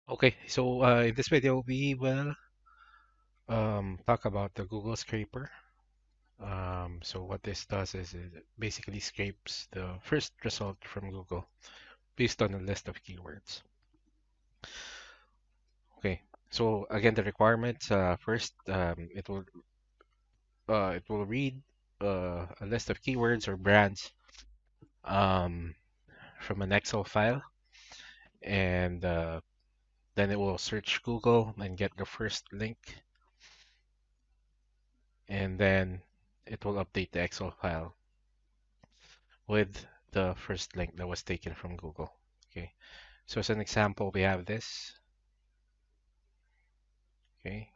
Okay, so in this video we will talk about the Google Scraper. So what this does is it basically scrapes the first result from Google based on a list of keywords. Okay, so again the requirements first it will read a list of keywords or brands um, from an Excel file, and then it will search Google and get the first link, and then it will update the Excel file with the first link that was taken from Google. Okay, so as an example, we have this. Okay,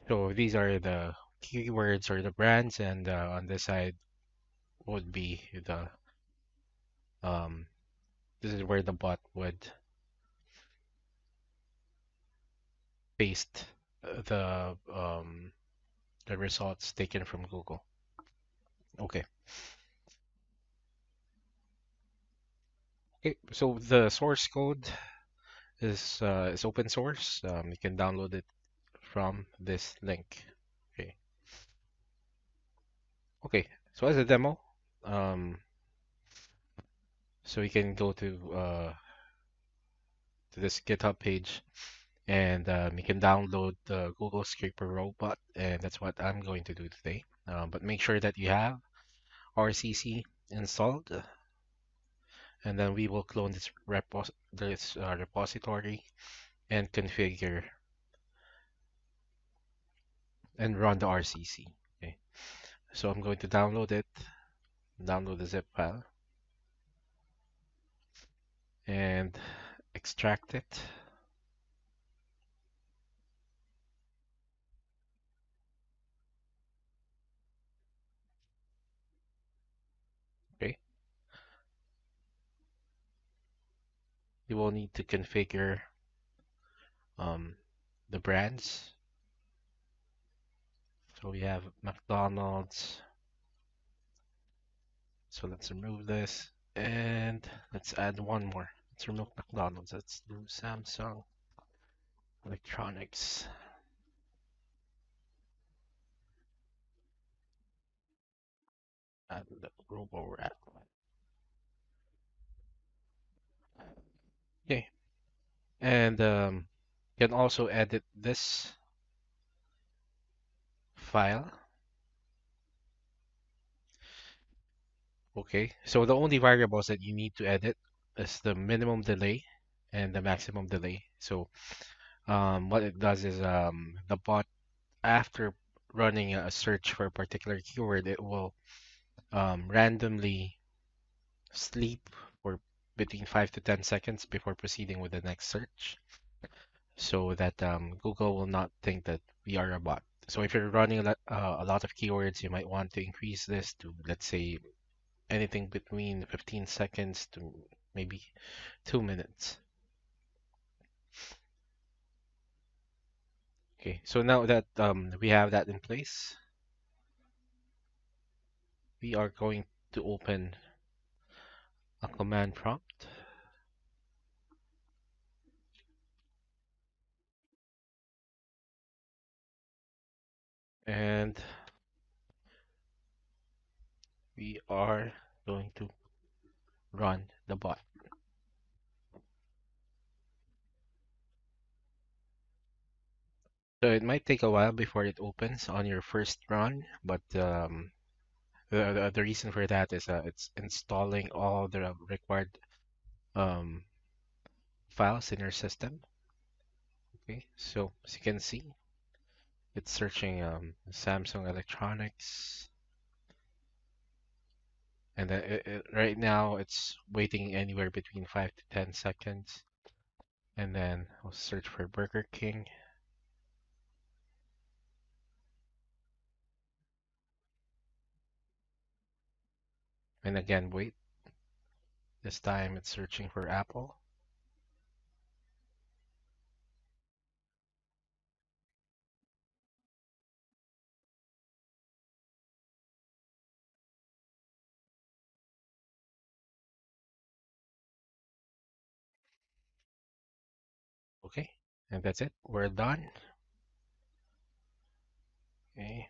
so these are the keywords or the brands, and on this side would be the um, this is where the bot would paste the results taken from Google. Okay, okay. So the source code is open source. You can download it from this link. Okay, okay. So as a demo, um, so you can go to this GitHub page and you can download the Google Scraper Robot, and that's what I'm going to do today. But make sure that you have RCC installed, and then we will clone this repository and configure and run the RCC. Okay, so I'm going to download it, download the zip file, and extract it. Okay, you will need to configure um, the brands. So we have McDonald's. So let's remove this and let's add one more. Let's remove McDonald's. Let's do Samsung Electronics and the Robocorp. Okay, and you can also edit this file. Okay, so the only variables that you need to edit is the minimum delay and the maximum delay. So what it does is the bot, after running a search for a particular keyword, it will randomly sleep for between 5 to 10 seconds before proceeding with the next search, so that Google will not think that we are a bot. So if you're running a lot of keywords, you might want to increase this to, let's say, anything between 15 seconds to maybe 2 minutes. Okay, so now that we have that in place, we are going to open a command prompt, and we are going to run the bot. So it might take a while before it opens on your first run, but the reason for that is it's installing all the required um, files in your system. Okay, so as you can see, it's searching Samsung Electronics, and then right now it's waiting anywhere between 5 to 10 seconds, and then I'll search for Burger King, and again wait. This time it's searching for Apple. Okay, and that's it. We're done. Okay,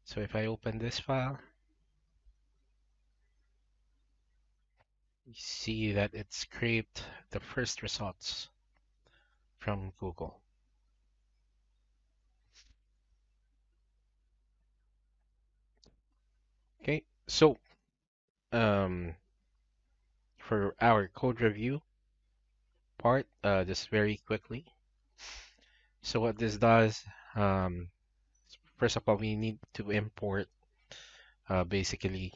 so if I open this file, you see that it scraped the first results from Google. Okay, so um, for our code review part, just very quickly. So what this does, um, first of all, we need to import basically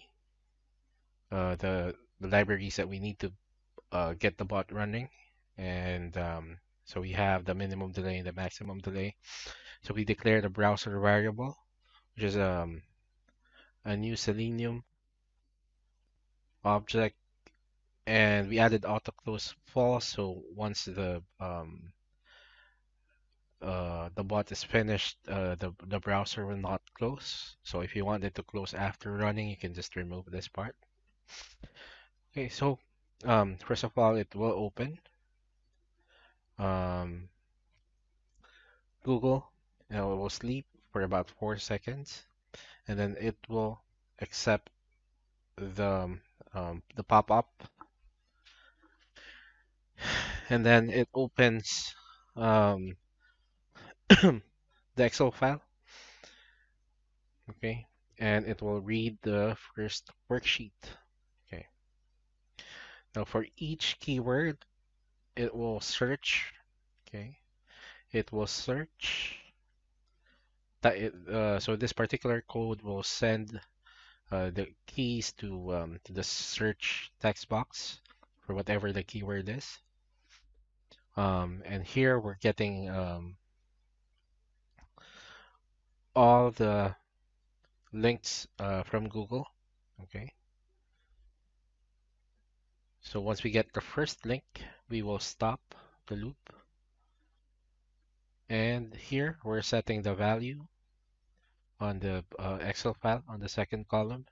the libraries that we need to get the bot running, and so we have the minimum delay and the maximum delay. So we declare the browser variable, which is a new Selenium object, and we added auto close false. So once the bot is finished, the browser will not close. So if you want it to close after running, you can just remove this part. Okay, so first of all, it will open um, Google, and it will sleep for about 4 seconds, and then it will accept the pop-up, and then it opens um, the Excel file, okay, and it will read the first worksheet. Okay, now for each keyword, it will search. Okay, it will search so this particular code will send the keys to the search text box for whatever the keyword is. And here we're getting all the links from Google. Okay. So once we get the first link, we will stop the loop. And here we're setting the value on the Excel file on the second column.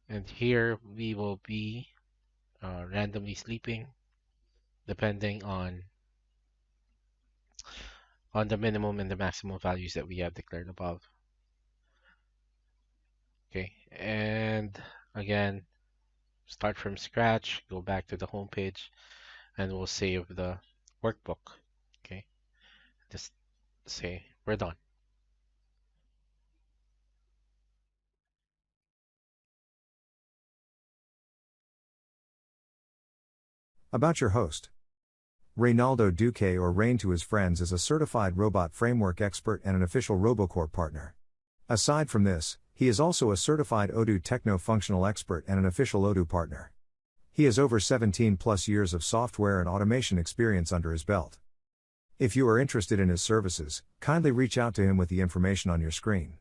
And here we will be randomly sleeping depending on the minimum and the maximum values that we have declared above. Okay, and again, start from scratch, go back to the home page, and we'll save the workbook. Okay, just say we're done. About your host. Reynaldo Duque, or Rain to his friends, is a certified robot framework expert and an official Robocorp partner. Aside from this, he is also a certified Odoo techno-functional expert and an official Odoo partner. He has over 17 plus years of software and automation experience under his belt. If you are interested in his services, kindly reach out to him with the information on your screen.